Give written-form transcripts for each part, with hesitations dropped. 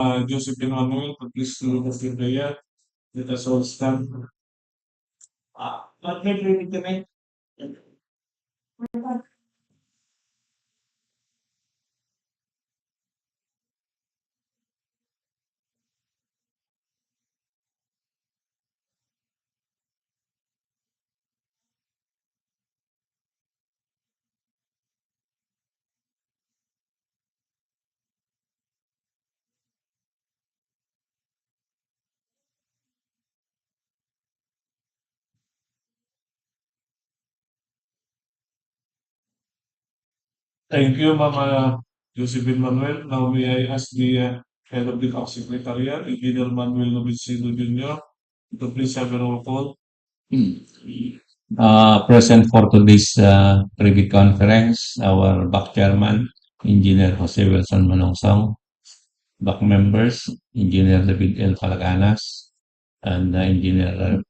Joseph Emmanuel, please to the prayer. Let us all stand. Mag-read kami. Thank you, Mama Josephine Manuel. Now may I ask the head of the Secretariat, Engineer Manuel Novincino Jr., to please have a roll call. Present for today's privy conference, our back chairman, Engineer Jose Wilson Manongsong, back members, Engineer David L. Calaganas, and Engineer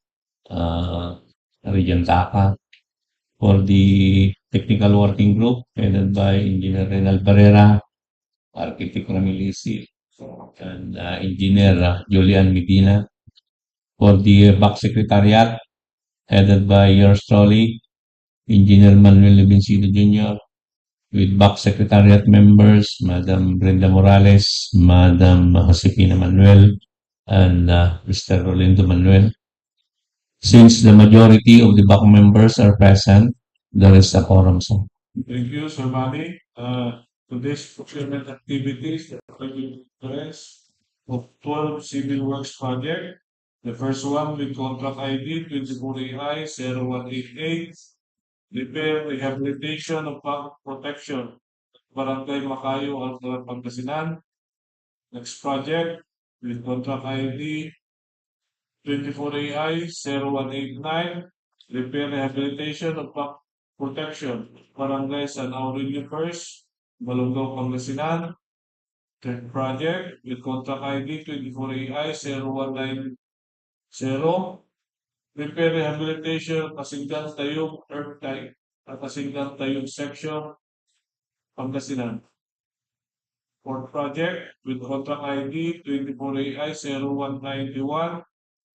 Regent Taka. For the technical working group, headed by Engineer Renal Barrera, Architect Ramilisi, and Engineer Julian Medina. For the back secretariat, headed by yours truly, Engineer Manuel Levincino Jr., with back secretariat members, Madam Brenda Morales, Madam Josefina Manuel, and Mr. Rolando Manuel. Since the majority of the back members are present, there is a quorum. Thank you, Sir Manny. Today's procurement activities, the conference of 12 civil works project. The first one with contract ID 24AI 0188, repair rehabilitation of pump protection, Barangay Macayo, Alcala, Pangasinan. Next project with contract ID 24AI 0189, repair rehabilitation of pump protection, Barangay San Aurelio First, Balungao, Pangasinan. Third project with contract ID 24AI 0190, repair rehabilitation Asingan-Tayug, Earthdike at Asingan-Tayug section, Pangasinan. Fourth project with contract ID 24AI 0191,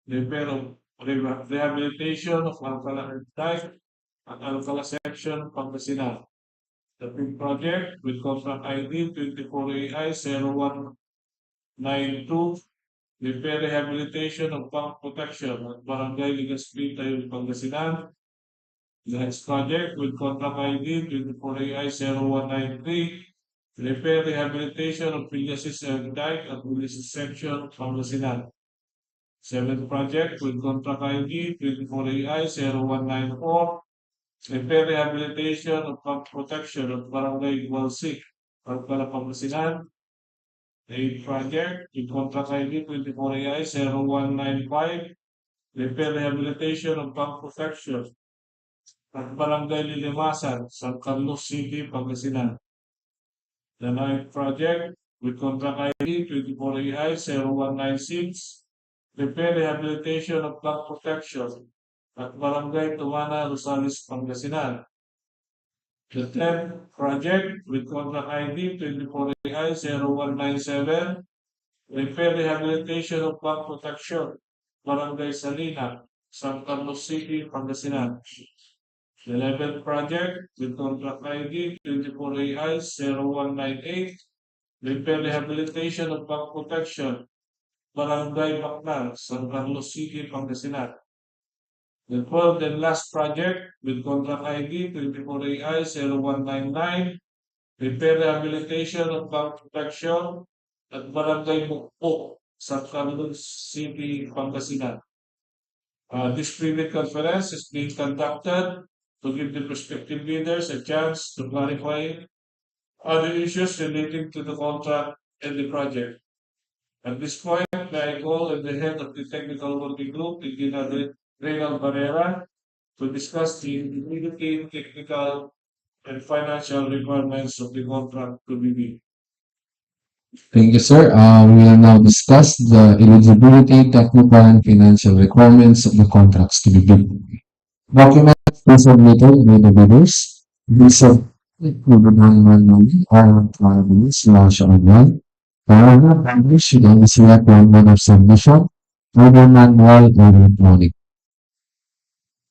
repair of rehabilitation of Alcala Earthdike at Alcala section, Pangasinan. The fifth project with contract ID 24AI 0192, repair rehabilitation of pump protection at Barangay Legaspi, Tayug, Pangasinan. The next project with contract ID 24AI 0193, repair rehabilitation of Villasis Earthdike at Villasis section, Pangasinan. Seventh project with contract ID 24AI 0194, repair rehabilitation of pump protection at Barangay Gualsic, Alcala, Pangasinan. Eighth project with contract ID 24AI 0195, repair rehabilitation of pump protection at Barangay Lilimasan, San Carlos City, Pangasinan. The ninth project with contract ID 24AI 0196, repair rehabilitation of pump protection at Barangay Tumana, Rosales, Pangasinan. The 10th project with contract ID 24AI 0197, repair rehabilitation of pump protection, Barangay Salina, San Carlos City, Pangasinan. The 11th project with contract ID 24AI 0198, repair rehabilitation of pump protection, Barangay Bacnal, San Carlos City, Pangasinan. The 12th and last project with contract ID 24AI 0199, repair rehabilitation of pump protection at Barangay Mukpok, San Carlos City, Pangasinan. This private conference is being conducted to give the prospective leaders a chance to clarify other issues relating to the contract and the project. At this point, may I call on the head of the technical working group, Engineer Renal Barrera, to discuss the immediate technical and financial requirements of the contract to be made. Thank you, sir. We will now discuss the eligibility, technical, and financial requirements of the contracts to be bid. Documents were submitted by the bidders. These are included on manually or tribally/online However, members should only select one mode of submission, either manual or electronic.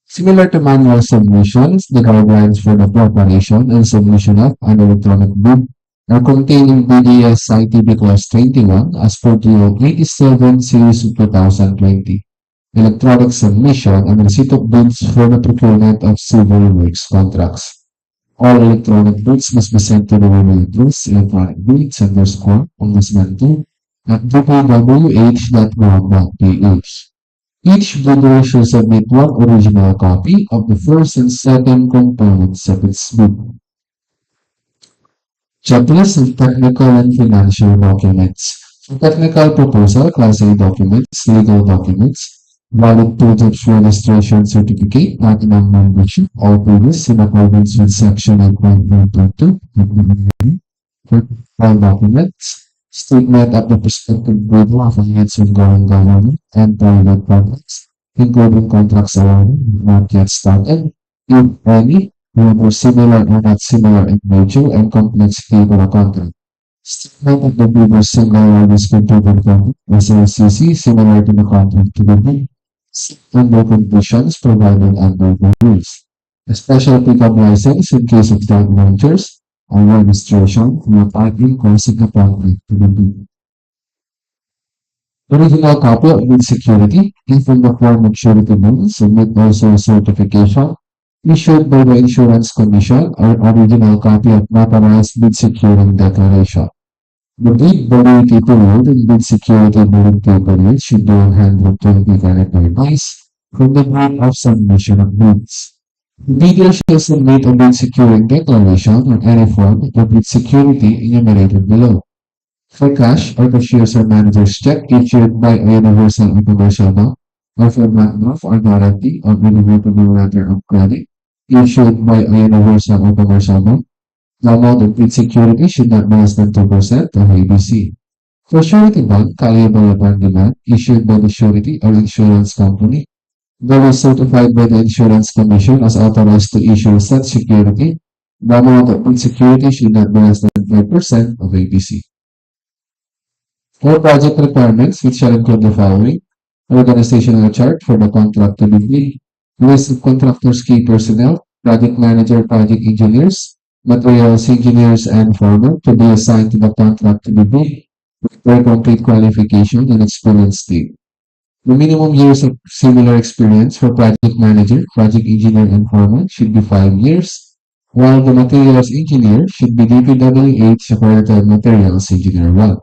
Similar to manual submissions, the guidelines for the preparation and submission of an electronic bid are contained in BDS ITB Class 21 as per DEO 87 Series of 2020. Electronic submission and receipt of bids for the procurement of civil works contracts. All electronic bids must be sent to the email address electronicbids_Pangasinan2 at dpwh.gov.ph. Each bidder should submit one original copy of the first and second components of its bid. Checklist of technical and financial documents. For technical proposal, Class A documents, legal documents, valid project registration certificate, platinum membership, all previous in accordance with Section 8.122. For all documents, statement of the prospective bidder of its ongoing government and private projects, including contracts awarded not yet started, if any, whether similar or not similar in nature and complexity of the contract. Statement of the bidder's single largest completed contract, SLCC, similar to the contract to the bid, under conditions provided under the rules. A special pickup license in case of joint ventures or registration for a parking causing the contract to the bid. Original copy of bid security, if in the form of surety bond, submit also a certification issued by the Insurance Commission or original copy of notarized bid security declaration. The bid validity period and bid security validity period should be 120 calendar days from the date of submission of bids. The bidder shall submit a bid security declaration or any form of bid security enumerated below. For cash or cashiers or manager's check issued by a universal or commercial bank, or for banknote or guarantee or irrevocable letter of credit issued by a universal or commercial bank, the amount of bid security should not be less than 2% of ABC. For surety bond, callable upon demand, issued by the surety or insurance company, that is certified by the Insurance Commission as authorized to issue such security, the amount of bid security should not be less than 5% of ABC. For project requirements, which shall include the following: organizational chart for the contract to be bid, list of contractors' key personnel, project manager, project engineers, materials engineers, and foremen to be assigned to the contract to be bid with their complete qualification and experience state. The minimum years of similar experience for project manager, project engineer, and foreman should be 5 years, while the materials engineer should be DPWH accredited materials engineer 1.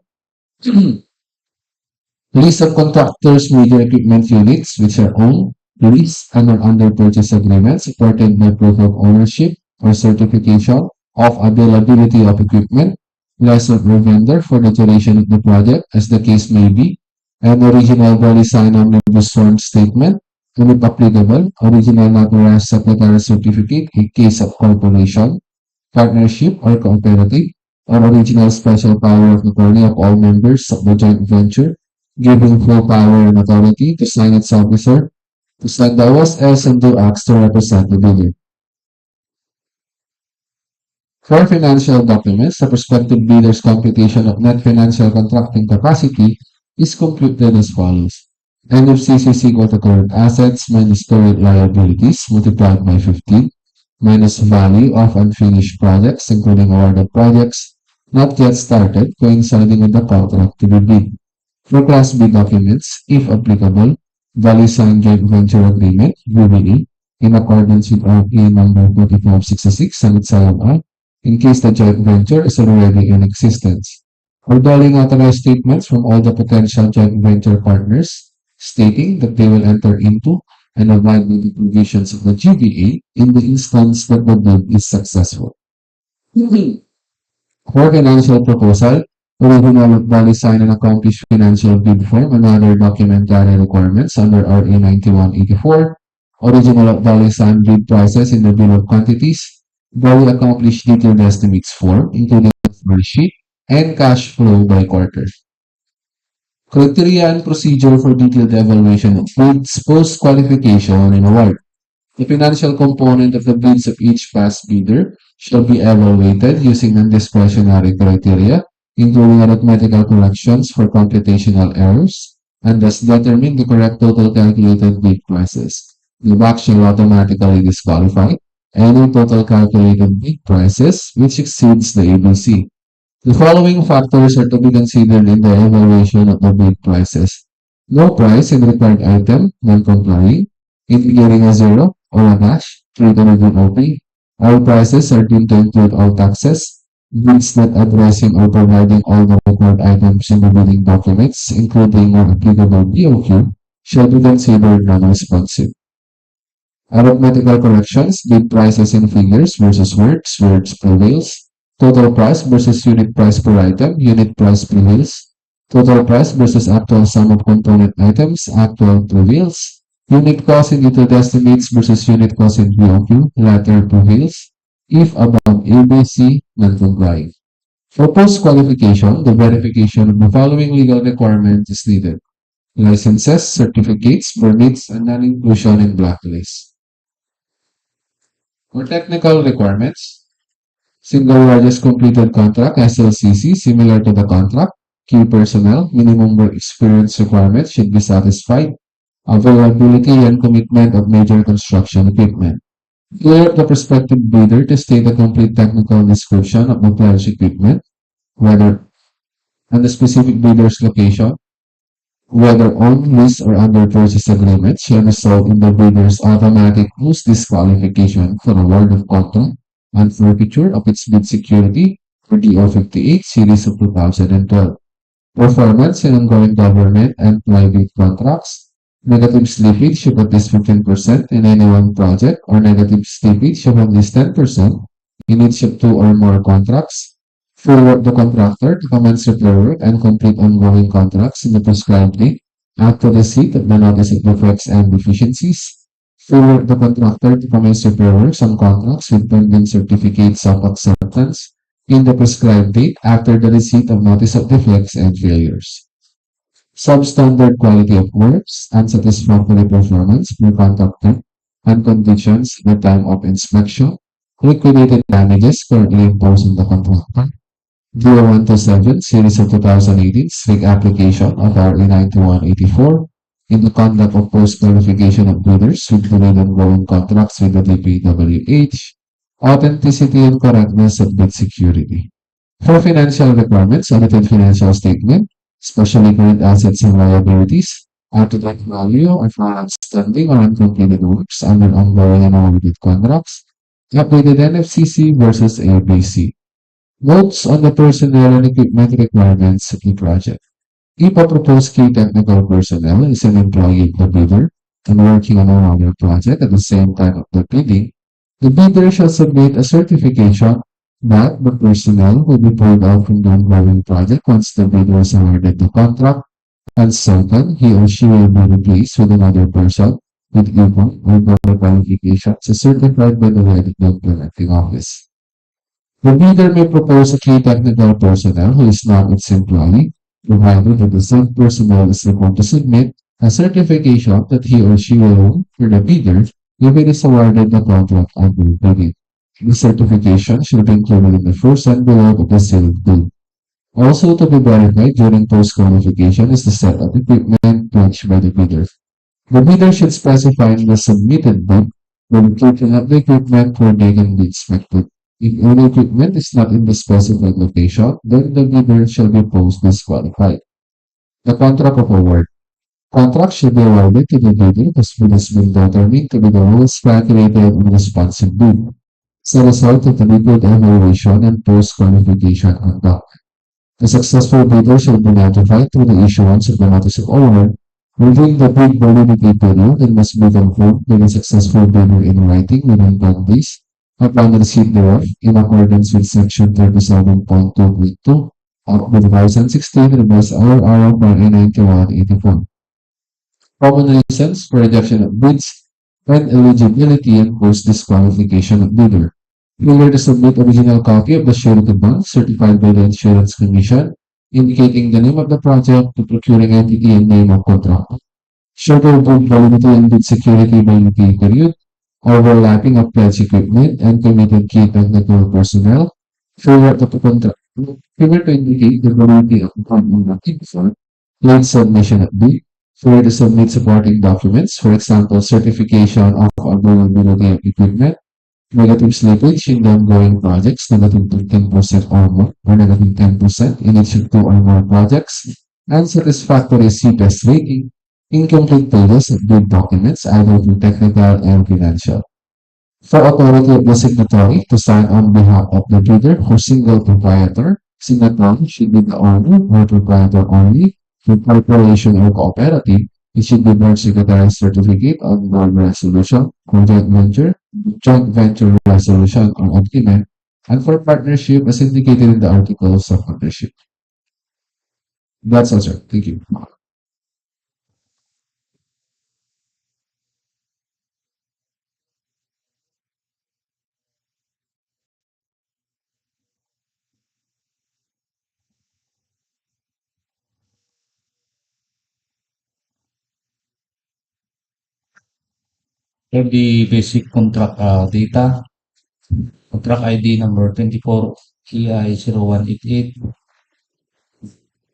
List of contractors' major equipment units which are owned, leased, and are under purchase agreement supported by proof of ownership or certification of availability of equipment, lessor or vendor for the duration of the project as the case may be, an original body sign omnibus form statement, and if applicable, original notarized secretary certificate in case of corporation, partnership, or cooperative, or original special power of attorney of all members of the joint venture, giving full power and authority to sign its officer, to sign the OSS and do acts to represent the bidder. For financial documents, the prospective bidder's computation of net financial contracting capacity is computed as follows. NFCC is equal to current assets minus current liabilities multiplied by 15 minus value of unfinished projects including awarded projects not yet started coinciding with the contract to be bid. For Class B documents, if applicable, value signed joint venture agreement, VBA, in accordance with RPA number 2566 and its IMR, in case the joint venture is already in existence. Or dwelling authorized statements from all the potential joint venture partners stating that they will enter into and abide by the provisions of the GBA in the instance that the bid is successful. For financial proposal, original of valid signed and accomplished financial bid form and other documentary requirements under RA 9184, original of valid signed bid prices in the bill of quantities, valid accomplished detailed estimates form, including the spreadsheet, and cash flow by quarter. Criteria and procedure for detailed evaluation of bids, post-qualification, and award. The financial component of the bids of each past bidder shall be evaluated using non-discretionary criteria, including arithmetical corrections for computational errors, and thus determine the correct total calculated bid prices. The box shall automatically disqualify any total calculated bid prices which exceeds the ABC. The following factors are to be considered in the evaluation of the bid prices. No price in required item, non-complying, indicating a zero or a dash, treated as an OP. All prices are deemed to include all taxes. Bids not addressing or providing all the required items in the bidding documents, including non applicable BOQ, shall be considered non-responsive. Arithmetical corrections, bid prices in figures versus words prevails. Total price versus unit price per item, unit price prevails. Total price versus actual sum of component items, actual prevails. Unit cost in detailed estimates versus unit cost in BOQ, latter prevails. If above ABC, non-complying. For post-qualification, the verification of the following legal requirements is needed. Licenses, certificates, permits, and non-inclusion in blacklist. For technical requirements, single largest completed contract, SLCC, similar to the contract. Key personnel, minimum work experience requirements should be satisfied. Availability and commitment of major construction equipment. Clear the prospective bidder to state a complete technical description of the pledged equipment, whether and the specific bidder's location, whether on lease or under purchase agreement shall result in the bidder's automatic post disqualification for award of contract and forfeiture of its bid security for DEO 58 series of 2012. Performance in ongoing government and private contracts. Negative slippage of at least 15% in any one project or negative slippage of at least 10% in each of two or more contracts. Forward the contractor to commence repair work and complete ongoing contracts in the prescribed date after receipt of the notice of defects and deficiencies. Forward the contractor to commence repair works on contracts with pending certificates of acceptance in the prescribed date after the receipt of notice of defects and failures. Substandard quality of works, unsatisfactory performance by contractor and conditions at the time of inspection, liquidated damages currently imposed on the contractor. DEO 127 series of 2018 strict application of RA 9184 in the conduct of post-qualification of bidders with delayed ongoing contracts with the DPWH, authenticity and correctness of bid security. For financial requirements, audited financial statement, especially current assets and liabilities, up-to-date value of outstanding or uncompleted works under ongoing and awarded contracts, updated NFCC versus ABC. Notes on the personnel and equipment requirements of the project. If a proposed key technical personnel is an employee of the bidder and working on another project at the same time of the bidding, the bidder shall submit a certification that the personnel will be pulled out from the ongoing project once the bidder is awarded the contract, and second, he or she will be replaced with another person with equal or better qualifications as certified by the head of the implementing office. The bidder may propose a key technical personnel who is not its employee, provided that the said personnel is required to submit a certification that he or she will own for the bidder if it is awarded the contract under bidding. The certification should be included in the first envelope of the sealed bid. Also to be verified during post-qualification is the set of equipment pledged by the bidder. The bidder should specify in the submitted bid the location of the equipment where they can be inspected. If any equipment is not in the specified location, then the bidder shall be post-disqualified. The contract of award. Contract should be awarded to the bidder as bid has been determined to be the lowest calculated and responsive bid. As a result of the detailed evaluation and post-qualification conduct. The successful bidder shall be notified through the issuance of the notice of award within the bid validity period and must be confirmed by the successful bidder in writing within 10 days upon receipt thereof in accordance with Section 37.2.2 of the 2016 Revised RR 9184. Common reasons for rejection of bids and eligibility and post-disqualification of bidder. Failure to submit original copy of the surety bond certified by the Insurance Commission, indicating the name of the project, the procuring entity, and name of contractor. Shorter bid validity and bid security validity period. Overlapping of pledged equipment and committed key technical personnel. Failure to Figure to indicate the validity of the funding looking for late submission update. Failure to submit supporting documents, for example, certification of availability of equipment, negative slippage in the ongoing projects, negative 10% or more, or negative 10% in each of two or more projects, unsatisfactory CPES rating, incomplete pages of bid documents, either in technical and financial. For authority of the signatory to sign on behalf of the bidder or single proprietor, signatory should be the owner or proprietor only. For corporation or cooperative, it should be board secretary certificate on board resolution or joint venture resolution or agreement, and for partnership as indicated in the articles of partnership. That's all, sir. Thank you. For the basic contract data, contract ID number 24 EI0188,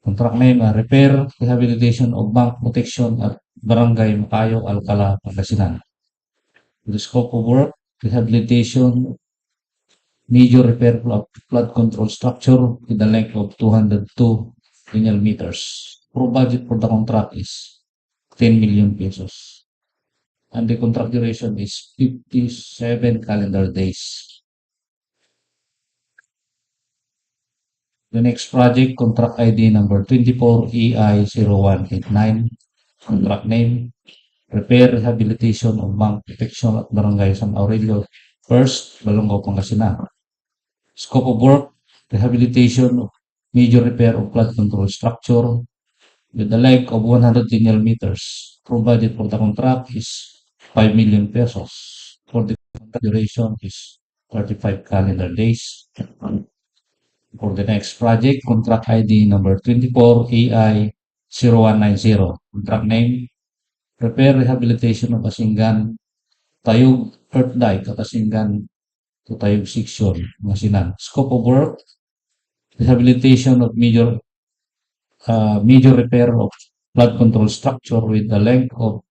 contract name Repair, Rehabilitation of Bank Protection at Barangay Macayo, Alcala, Pangasinan. The scope of work, rehabilitation, major repair of flood control structure with a length of 202 linear meters. Pro budget for the contract is 10 million pesos. And the contract duration is 57 calendar days. The next project, contract ID number 24 EI0189, contract name, Repair Rehabilitation of Bank Protection at Barangay San Aurelio, First, Balungao, Pangasinan. Scope of work, rehabilitation of major repair of flood control structure with a length of 100 linear meters. Provided for the contract is 5 million pesos. For the contract duration is 35 calendar days. For the next project, contract ID number 24 AI0190. Contract name, Repair Rehabilitation of Asingan-Tayug Earthdike at Asingan-Tayug Section, Pangasinan. Scope of work, rehabilitation of major repair of flood control structure with a length of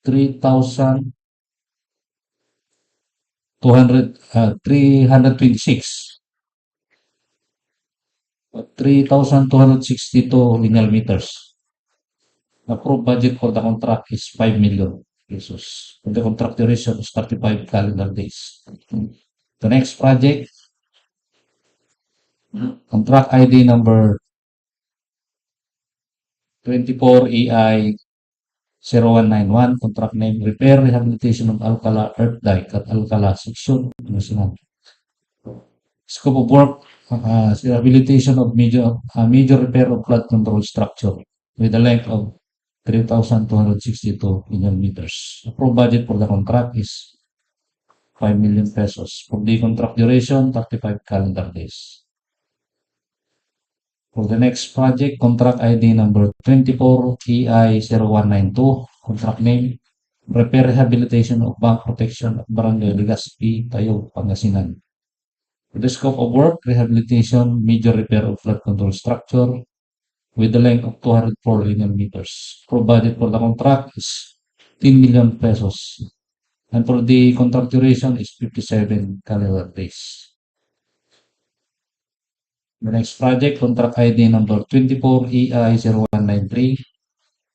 326 3,262 linear meters. Approved budget for the contract is 5 million pesos. The contract duration is 35 calendar days. The next project, contract ID number 24 EI 0191, contract name, Repair Rehabilitation of Alcala Earthdike at Alcala Section, Pangasinan. Scope of work, rehabilitation of major repair of flood control structure with a length of 3,262 linear meters. Approved budget for the contract is 5 million pesos. For the contract duration, 35 calendar days. For the next project, contract ID number 24 EI0192, contract name, Repair Rehabilitation of Bank Protection at Barangay Legaspi, Tayug, Pangasinan. For the scope of work, rehabilitation, major repair of flood control structure with a length of 204 linear meters. Provided for the contract is 10 million pesos. And for the contract duration is 57 calendar days. The next project, contract ID number 24 EI0193,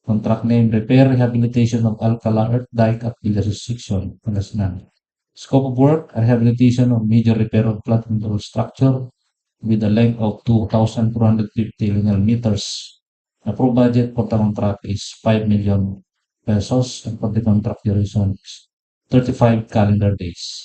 contract name, Repair Rehabilitation of Alcala Earthdike at Villasis Section, Pangasinan. Scope of work, rehabilitation of major repair of flood control structure with a length of 2,450 linear meters. Approved budget for the contract is 5 million pesos and for the contract duration is 35 calendar days.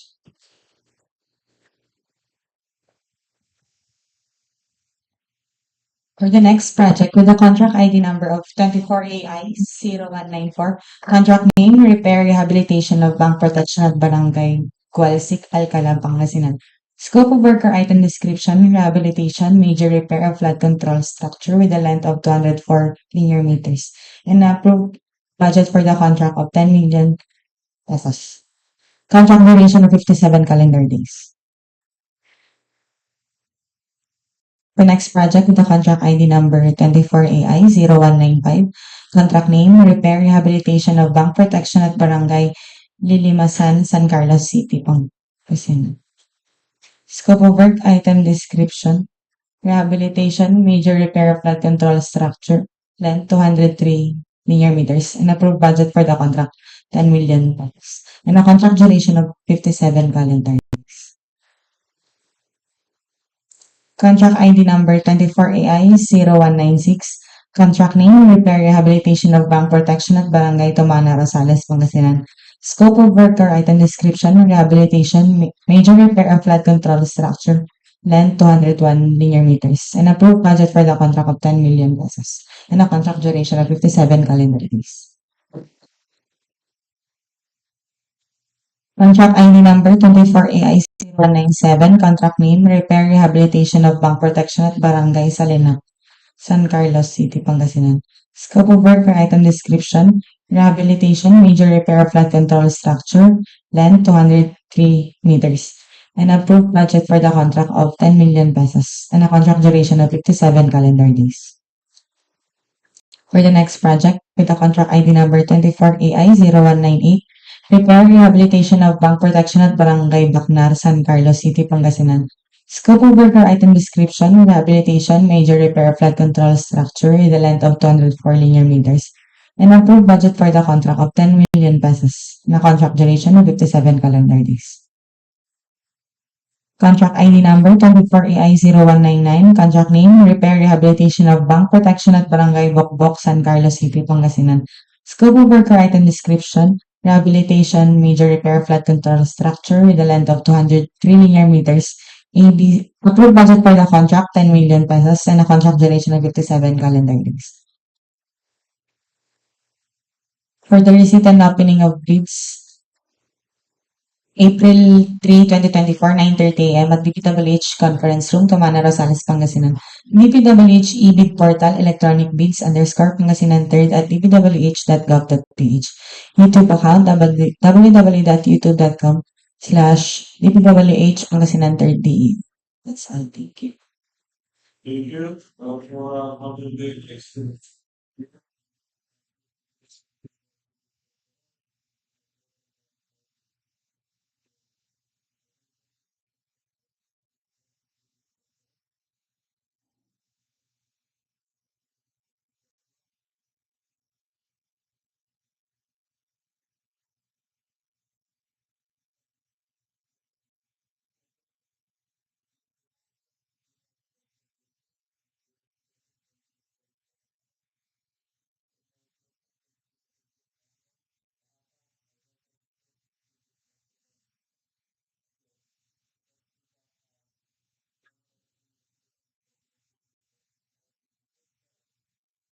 For the next project, with the contract ID number of 24AI0194, contract name, Repair Rehabilitation of Bank Protection at Barangay Gualsic, Alcala, Pangasinan. Scope of work or item description, rehabilitation, major repair of flood control structure with a length of 204 linear meters. And approved budget for the contract of 10 million pesos. Contract duration of 57 calendar days. For next project with the contract ID number 24AI0195, contract name, repair rehabilitation of bank protection at Barangay Lilimasan, San Carlos City, Pangasinan. Scope of work, item description, rehabilitation, major repair of flood control structure, length 203 linear meters, and approved budget for the contract, 10 million pesos, and a contract duration of 57 calendar days. Contract ID number 24AI0196, contract name, repair rehabilitation of bank protection at Barangay Tumana, Rosales, Pangasinan. Scope of work or item description, rehabilitation, major repair of flood control structure, length 201 linear meters, and approved budget for the contract of 10 million pesos, and a contract duration of 57 calendar days. Contract ID number 24AI0197, contract name, repair rehabilitation of bank protection at Barangay Salina, San Carlos City, Pangasinan. Scope of work or item description, rehabilitation, major repair of flood control structure, length 203 meters, and approved budget for the contract of 10 million pesos, and a contract duration of 57 calendar days. For the next project, with the contract ID number 24AI0198, repair rehabilitation of bank protection at Barangay Bacnar, San Carlos City, Pangasinan. Scope of work or item description, rehabilitation, major repair of flood control structure with a length of 204 linear meters, and approved budget for the contract of 10 million pesos, and a contract duration of 57 calendar days. Contract ID number 24AI0199, contract name, repair rehabilitation of bank protection at Barangay Bokbok, San Carlos City, Pangasinan. Scope of work or item description, rehabilitation, major repair flood control structure with a length of 203 linear meters, approved budget for the contract, 10 million pesos, and a contract duration of 57 calendar days. For the receipt and opening of bids, April 3, 2024, 9:30 a.m. at DPWH Conference Room, Tumana, Rosales, Pangasinan. DPWH e-bid portal, electronic bids, _Pangasinan 3rd at dpwh.gov.ph. YouTube account, www.youtube.com/dpwh Pangasinan 3rd DEO. That's all. Thank you. Thank you for updating experience.